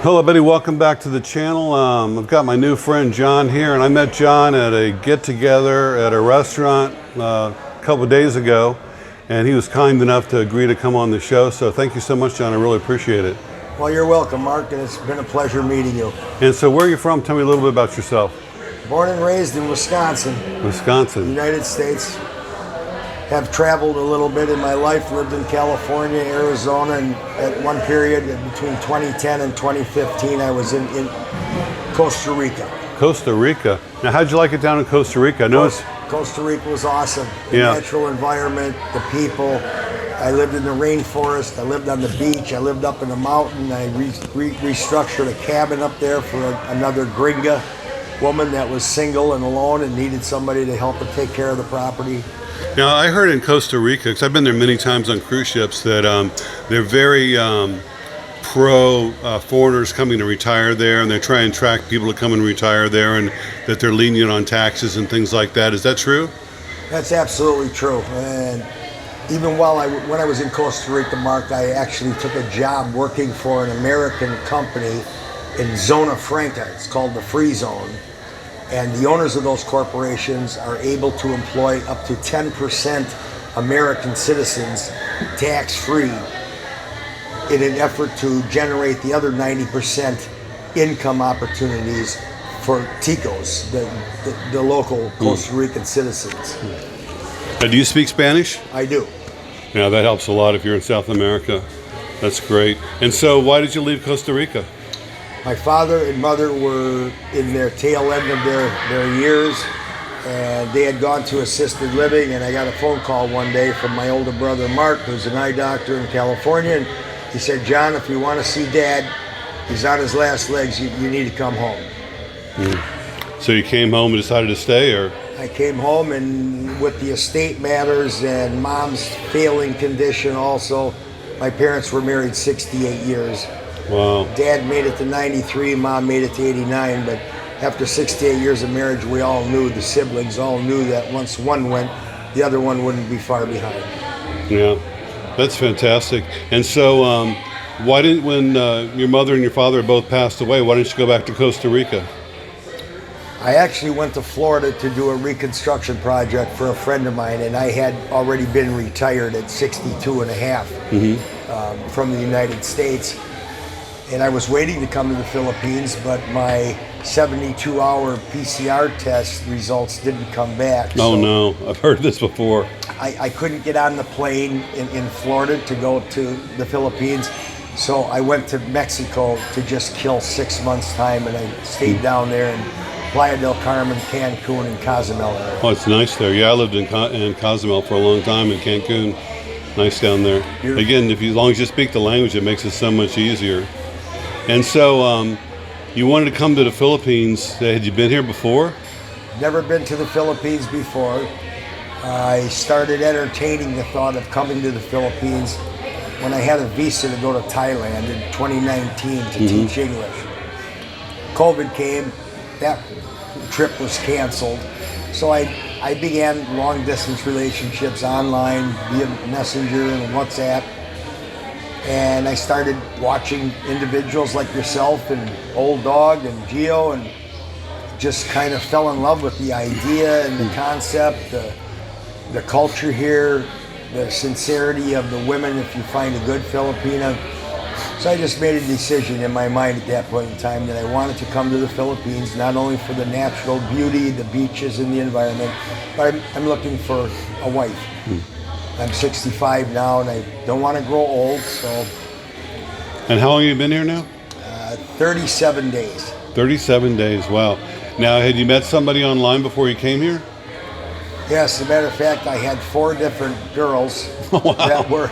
Hello everybody, welcome back to the channel. I've got my new friend John here, and I met John at a get-together at a restaurant a couple of days ago, and he was kind enough to agree to come on the show. So thank you so much, John. I really appreciate it. Well, you're welcome, Mark, and it's been a pleasure meeting you. And so where are you from? Tell me a little bit about yourself. Born and raised in Wisconsin, Wisconsin. United States. Have traveled a little bit in my life, lived in California, Arizona, and at one period between 2010 and 2015, I was in Costa Rica. Costa Rica. Now, how'd you like it down in Costa Rica? I know Costa Rica was awesome. The Yeah. natural environment, the people. I lived in the rainforest. I lived on the beach. I lived up in the mountain. I restructured a cabin up there for another gringa woman that was single and alone and needed somebody to help her take care of the property. Now, I heard in Costa Rica, because I've been there many times on cruise ships, that they're very pro foreigners coming to retire there, and they try and attract people to come and retire there, and that they're lenient on taxes and things like that. Is that true? That's absolutely true. And even when I was in Costa Rica, Mark, I actually took a job working for an American company in Zona Franca. It's called the Free Zone. And the owners of those corporations are able to employ up to 10% American citizens tax-free in an effort to generate the other 90% income opportunities for Ticos, the local Costa Rican citizens. Do you speak Spanish? I do. Yeah, that helps a lot if you're in South America. That's great. And so why did you leave Costa Rica? My father and mother were in their tail end of their years, and they had gone to assisted living, and I got a phone call one day from my older brother Mark, who's an eye doctor in California, and he said, "John, if you want to see Dad, he's on his last legs, you need to come home." So you came home and decided to stay, or? I came home, and with the estate matters and Mom's failing condition also, my parents were married 68 years. Wow. Dad made it to 93, Mom made it to 89, but after 68 years of marriage, we all knew, the siblings all knew that once one went, the other one wouldn't be far behind. Yeah, that's fantastic. And so why didn't, when your mother and your father both passed away, why didn't you go back to Costa Rica? I actually went to Florida to do a reconstruction project for a friend of mine, and I had already been retired at 62 and a half from the United States. And I was waiting to come to the Philippines, but my 72-hour PCR test results didn't come back. Oh, no. I've heard this before. I couldn't get on the plane in Florida to go to the Philippines, so I went to Mexico to just kill 6 months' time, and I stayed down there in Playa del Carmen, Cancun, and Cozumel area. Oh, it's nice there. Yeah, I lived in Cozumel for a long time, in Cancun. Nice down there. Beautiful. Again, as long as you speak the language, it makes it so much easier. And so you wanted to come to the Philippines. Had you been here before? Never been to the Philippines before. I started entertaining the thought of coming to the Philippines when I had a visa to go to Thailand in 2019 to teach English. COVID came, that trip was canceled. So I began long distance relationships online via Messenger and WhatsApp. And I started watching individuals like yourself and Old Dog and Geo, and just kind of fell in love with the idea and the concept, the culture here, the sincerity of the women if you find a good Filipina. So I just made a decision in my mind at that point in time that I wanted to come to the Philippines, not only for the natural beauty, the beaches and the environment, but I'm looking for a wife. I'm 65 now, and I don't want to grow old, so... And how long have you been here now? 37 days. 37 days, wow. Now, had you met somebody online before you came here? Yes, as a matter of fact, I had 4 different girls that were...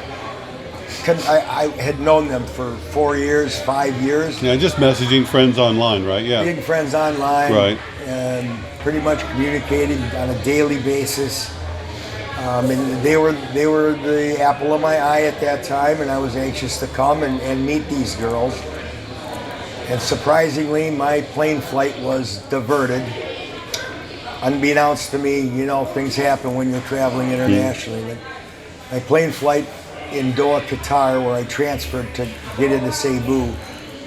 I had known them for 4 years, 5 years. Yeah, just messaging friends online, right? Yeah. Being friends online. Right. And pretty much communicating on a daily basis. And they were the apple of my eye at that time, and I was anxious to come and meet these girls. And surprisingly, my plane flight was diverted. Unbeknownst to me, you know, things happen when you're traveling internationally. But my plane flight in Doha, Qatar, where I transferred to get into Cebu,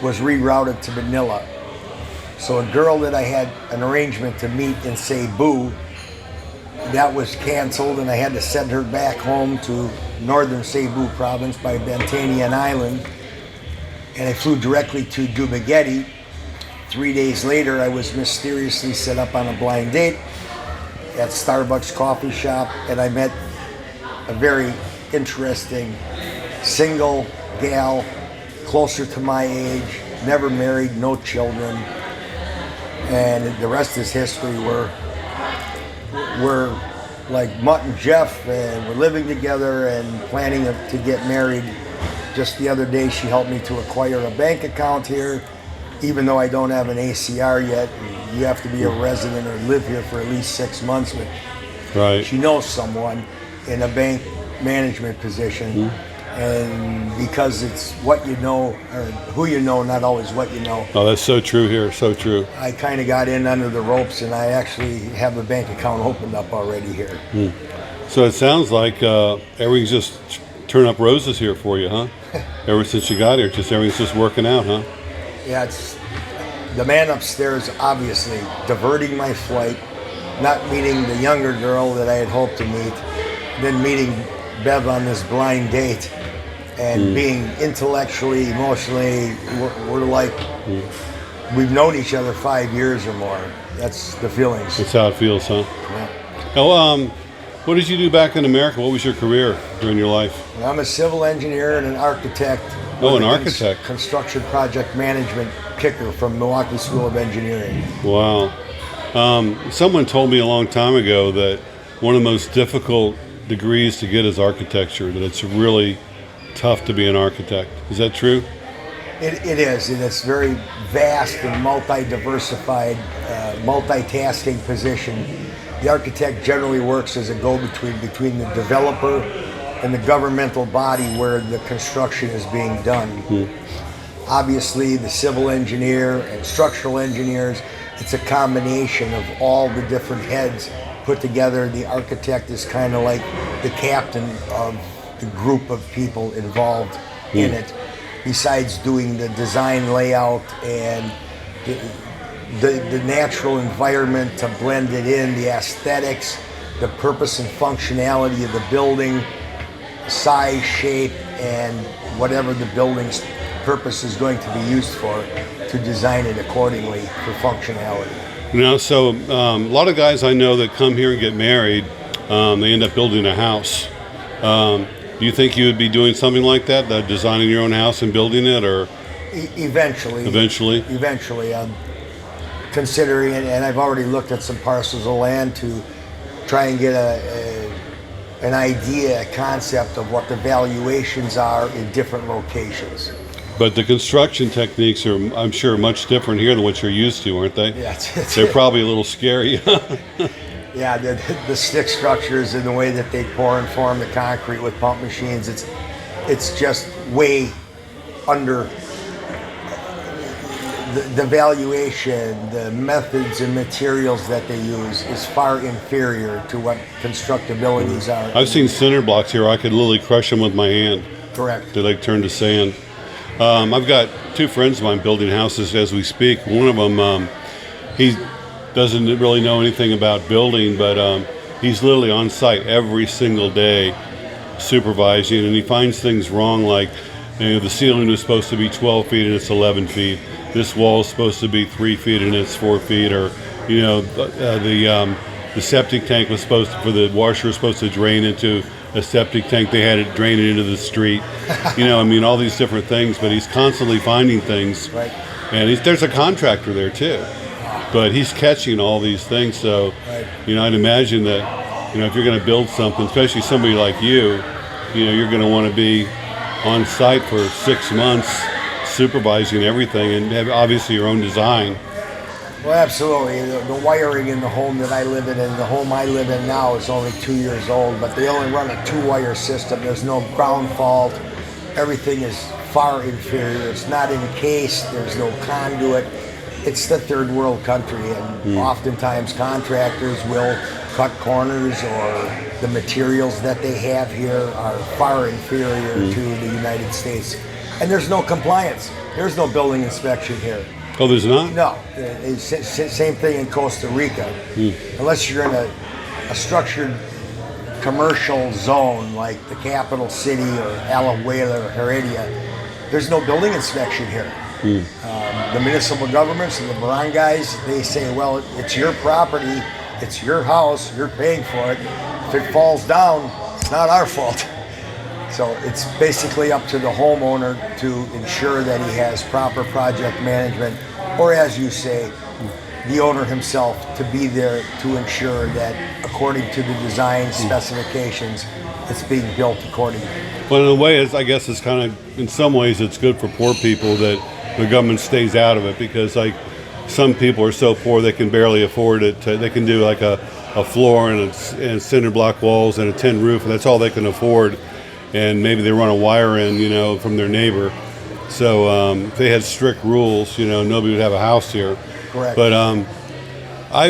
was rerouted to Manila. So a girl that I had an arrangement to meet in Cebu, that was canceled, and I had to send her back home to northern Cebu province by Bantanian Island. And I flew directly to Dumaguete. 3 days later, I was mysteriously set up on a blind date at Starbucks coffee shop, and I met a very interesting single gal, closer to my age, never married, no children, and the rest is history. We're like Mutt and Jeff, and we're living together and planning to get married. Just the other day, she helped me to acquire a bank account here, even though I don't have an ACR yet. You have to be a resident or live here for at least 6 months. But Right. she knows someone in a bank management position, and because it's what you know or who you know, not always what you know. Oh, that's so true here. So true. I kind of got in under the ropes, and I actually have a bank account opened up already here. So it sounds like everything's just turn up roses here for you, huh? Ever since you got here, just everything's just working out, huh? Yeah, it's the man upstairs obviously diverting my flight, not meeting the younger girl that I had hoped to meet, then meeting Bev on this blind date, and being intellectually, emotionally, we're like, we've known each other 5 years or more. That's the feelings. That's how it feels, huh? Yeah. Oh, what did you do back in America? What was your career during your life? I'm a civil engineer and an architect. Oh, an with a architect. Construction project management kicker from Milwaukee School of Engineering. Wow. Someone told me a long time ago that one of the most difficult degrees to get is architecture, that it's really tough to be an architect. Is that true? It is, and it's very vast and multi-diversified, multitasking position. The architect generally works as a go-between between the developer and the governmental body where the construction is being done. Obviously, the civil engineer and structural engineers, it's a combination of all the different heads put together. The architect is kind of like the captain of the group of people involved in it, besides doing the design layout and the natural environment to blend it in, the aesthetics, the purpose and functionality of the building, size, shape, and whatever the building's purpose is going to be used for, to design it accordingly for functionality. You know, so a lot of guys I know that come here and get married, they end up building a house. Do you think you would be doing something like that, designing your own house and building it, or Eventually. Eventually, I'm considering it, and I've already looked at some parcels of land to try and get an idea, a concept of what the valuations are in different locations. But the construction techniques are, I'm sure, much different here than what you're used to, aren't they? Yeah, They're probably a little scary. yeah, the stick structures and the way that they pour and form the concrete with pump machines, it's just way under the valuation, the methods and materials that they use is far inferior to what constructabilities are. I've seen cinder blocks here. I could literally crush them with my hand. Correct. They like turn to sand. I've got two friends of mine building houses as we speak. One of them, he doesn't really know anything about building, but he's literally on site every single day supervising, and he finds things wrong, like, you know, the ceiling was supposed to be 12 feet and it's 11 feet. This wall is supposed to be 3 feet and it's 4 feet, or, you know, the septic tank was supposed to, for the washer was supposed to drain into a septic tank. They had it drain it into the street. You know, I mean, all these different things, but he's constantly finding things. Right. And there's a contractor there too, but he's catching all these things. So, Right. you know, I'd imagine that, you know, if you're going to build something, especially somebody like you know, you're going to want to be on site for 6 months, supervising everything, and have obviously your own design. Well, absolutely. The wiring in the home that I live in, and the home I live in now, is only 2 years old, but they only run a 2-wire system. There's no ground fault. Everything is far inferior. It's not encased. There's no conduit. It's the third world country, and oftentimes contractors will cut corners, or the materials that they have here are far inferior to the United States And there's no compliance. There's no building inspection here. Oh, there's not? No. Same thing in Costa Rica. Unless you're in a structured commercial zone like the capital city or Alajuela or Heredia, there's no building inspection here. The municipal governments and the barangays, they say, well, it's your property, it's your house, you're paying for it. If it falls down, it's not our fault. So it's basically up to the homeowner to ensure that he has proper project management, or as you say, the owner himself to be there to ensure that according to the design specifications, it's being built accordingly. Well, in a way, I guess it's kind of, in some ways, it's good for poor people that the government stays out of it, because like some people are so poor they can barely afford it. They can do like a floor and cinder block walls and a tin roof, and that's all they can afford. And maybe they run a wire in, from their neighbor. So if they had strict rules, nobody would have a house here. Correct. But I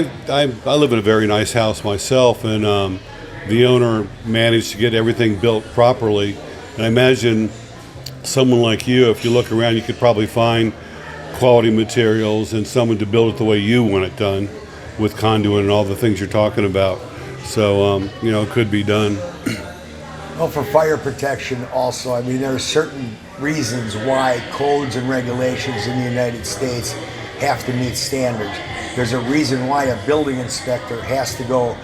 live in a very nice house myself, and the owner managed to get everything built properly. And I imagine someone like you, if you look around, you could probably find quality materials and someone to build it the way you want it done, with conduit and all the things you're talking about. So, it could be done. Well, for fire protection also, there are certain reasons why codes and regulations in the United States have to meet standards. There's a reason why a building inspector has to go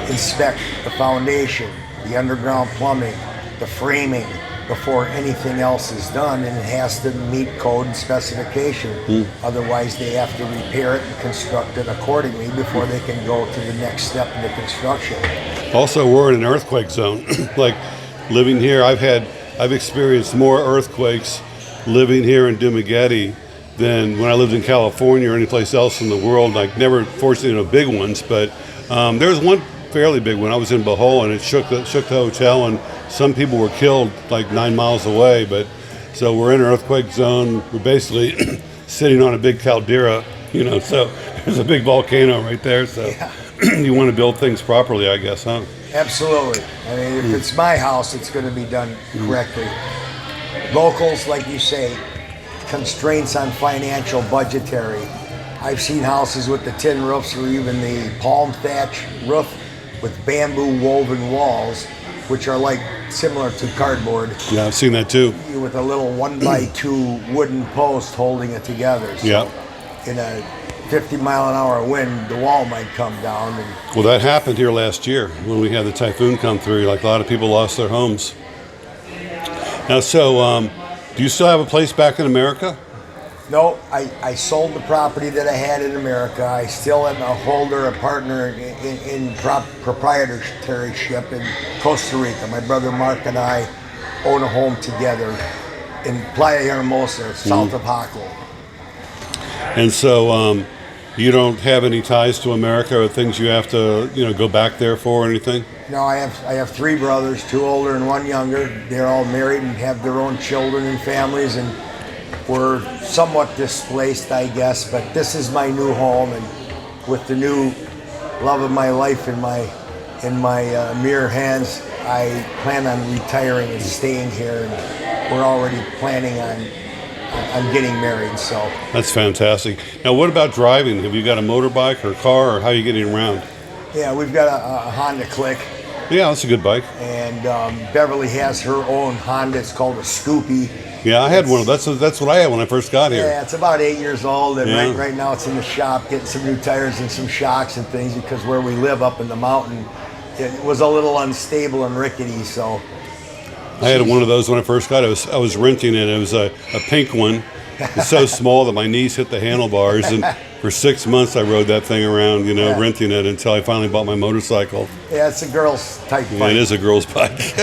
inspect the foundation, the underground plumbing, the framing, before anything else is done, and it has to meet code and specification. Otherwise, they have to repair it and construct it accordingly before they can go to the next step in the construction. Also, we're in an earthquake zone. Like living here, I've experienced more earthquakes living here in Dumaguete than when I lived in California or any place else in the world. Like never, fortunately, no big ones, but there was one fairly big one. I was in Bohol, and it shook the hotel, and some people were killed like 9 miles away. But so we're in an earthquake zone. We're basically sitting on a big caldera, so there's a big volcano right there. So Yeah. You want to build things properly, I guess, huh? Absolutely. If it's my house, it's going to be done correctly. Locals, like you say, constraints on financial, budgetary. I've seen houses with the tin roofs or even the palm thatch roof with bamboo woven walls, which are like similar to cardboard. Yeah, I've seen that too. With a little 1x2 wooden post holding it together. So Yeah. in a 50-mile-an-hour wind, the wall might come down. Well, that happened here last year when we had the typhoon come through. Like a lot of people lost their homes. Now, so do you still have a place back in America? No, I sold the property that I had in America. I still am a holder, a partner in proprietorship in Costa Rica. My brother Mark and I own a home together in Playa Hermosa, south of Jaco. And so you don't have any ties to America or things you have to, go back there for or anything? No, I have 3 brothers, 2 older and 1 younger. They're all married and have their own children and families, and we're somewhat displaced, I guess. But this is my new home, and with the new love of my life in my mere hands, I plan on retiring and staying here. And we're already planning on getting married. So That's fantastic. Now, what about driving? Have you got a motorbike or car, or how are you getting around? yeah, we've got a Honda Click. Yeah, that's a good bike. And Beverly has her own Honda. It's called a Scoopy. Yeah, I had one of that's what I had when I first got here. Yeah, it's about 8 years old, and Yeah. right now it's in the shop getting some new tires and some shocks and things, because where we live up in the mountain, it was a little unstable and rickety. So I had one of those when I first got it. I was renting it. It was a pink one. It's so small that my knees hit the handlebars, and for 6 months I rode that thing around, renting it until I finally bought my motorcycle. yeah, it's a girl's type Yeah, bike. it is a girl's bike.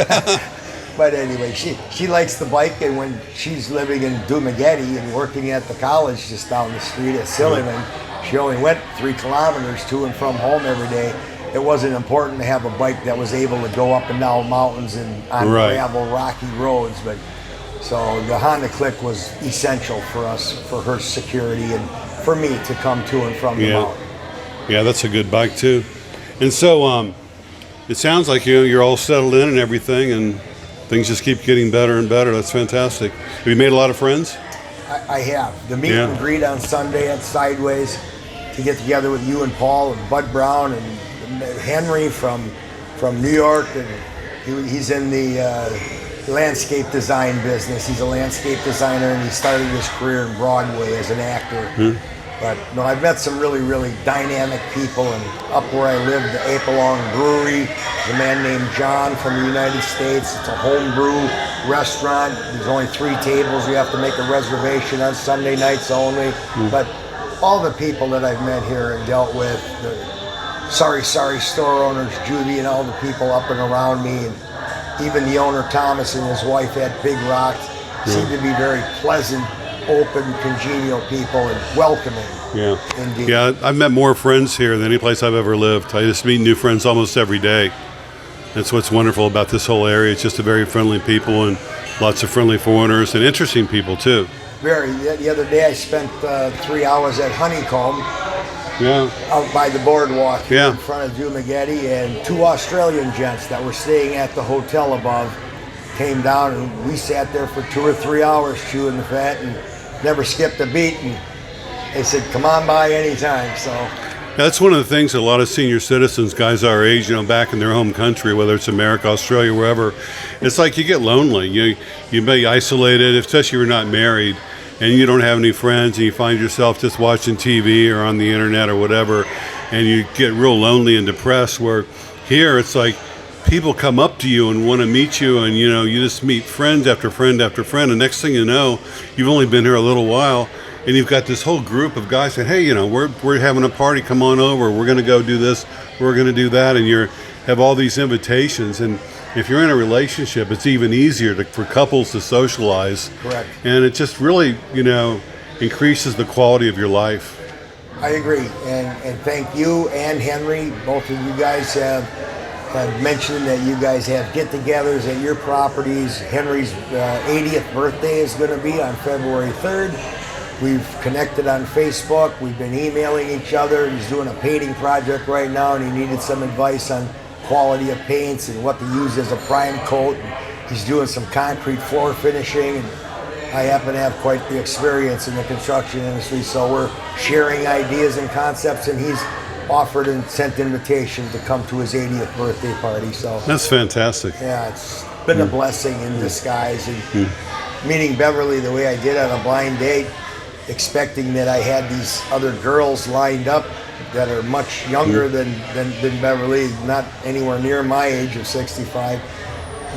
But anyway, she likes the bike, and when she's living in Dumaguete and working at the college just down the street at Silliman, she only went 3 kilometers to and from home every day. It wasn't important to have a bike that was able to go up and down mountains and on Right. gravel, rocky roads. But so the Honda Click was essential for us, for her security and for me to come to and from the Yeah. mountain. Yeah, that's a good bike too. And so it sounds like you're all settled in and everything, and things just keep getting better and better. That's fantastic. Have you made a lot of friends? I have. The meet and greet on Sunday at Sideways to get together with you and Paul and Bud Brown and Henry from New York, and he's in the landscape design business. He's a landscape designer, and he started his career in Broadway as an actor. But no, I've met some really, really dynamic people, and up where I live, the Apelong Brewery, there's a man named John from the United States. It's a home brew restaurant. There's only 3 tables. You have to make a reservation on Sunday nights only. But all the people that I've met here and dealt with, the Sorry store owners, Judy, and all the people up and around me, and even the owner Thomas and his wife at Big Rock, seem to be very pleasant, open, congenial people, and welcoming. Yeah. Indeed. Yeah, I've met more friends here than any place I've ever lived. I just meet new friends almost every day. That's what's wonderful about this whole area. It's just a very friendly people and lots of friendly foreigners and interesting people too. Very. The other day I spent 3 hours at Honeycomb. Yeah. Out by the boardwalk here Yeah. in front of Dumagetti, and 2 Australian gents that were staying at the hotel above came down, and we sat there for 2 or 3 hours chewing the fat and never skipped a beat, and they said, come on by anytime. So That's one of the things that a lot of senior citizens, guys our age, back in their home country, whether it's America, Australia, wherever, it's like you get lonely. You may be isolated, especially if you're not married, and you don't have any friends, and you find yourself just watching TV or on the internet or whatever, and you get real lonely and depressed. Where here, it's like people come up to you and want to meet you, and you just meet friends after friend after friend, and next thing you know, you've only been here a little while, and you've got this whole group of guys saying, hey, we're having a party, come on over, we're going to go do this, we're going to do that, and you have all these invitations. And if you're in a relationship, it's even easier for couples to socialize. Correct. And it just really, increases the quality of your life. I agree, and thank you and Henry. Both of you guys have mentioned that you guys have get-togethers at your properties. Henry's 80th birthday is going to be on February 3rd. We've connected on Facebook. We've been emailing each other. He's doing a painting project right now, and he needed some advice on quality of paints and what to use as a prime coat. And he's doing some concrete floor finishing, and I happen to have quite the experience in the construction industry, so we're sharing ideas and concepts, and he's offered and sent invitation to come to his 80th birthday party. So that's fantastic. Yeah, it's been a blessing in disguise. And meeting Beverly the way I did on a blind date, expecting that I had these other girls lined up that are much younger than Beverly, not anywhere near my age of 65.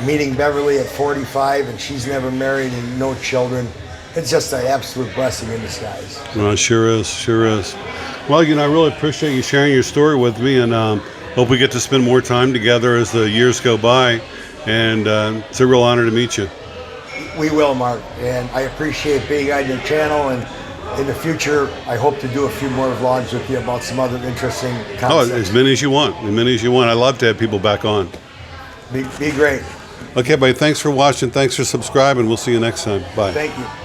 Meeting Beverly at 45, and she's never married and no children. It's just an absolute blessing in disguise. Well, it sure is. Well, I really appreciate you sharing your story with me, and hope we get to spend more time together as the years go by. And it's a real honor to meet you. We will, Mark, and I appreciate being on your channel, and in the future, I hope to do a few more vlogs with you about some other interesting concepts. Oh, as many as you want. I love to have people back on. Be great. Okay, buddy, thanks for watching. Thanks for subscribing. We'll see you next time. Bye. Thank you.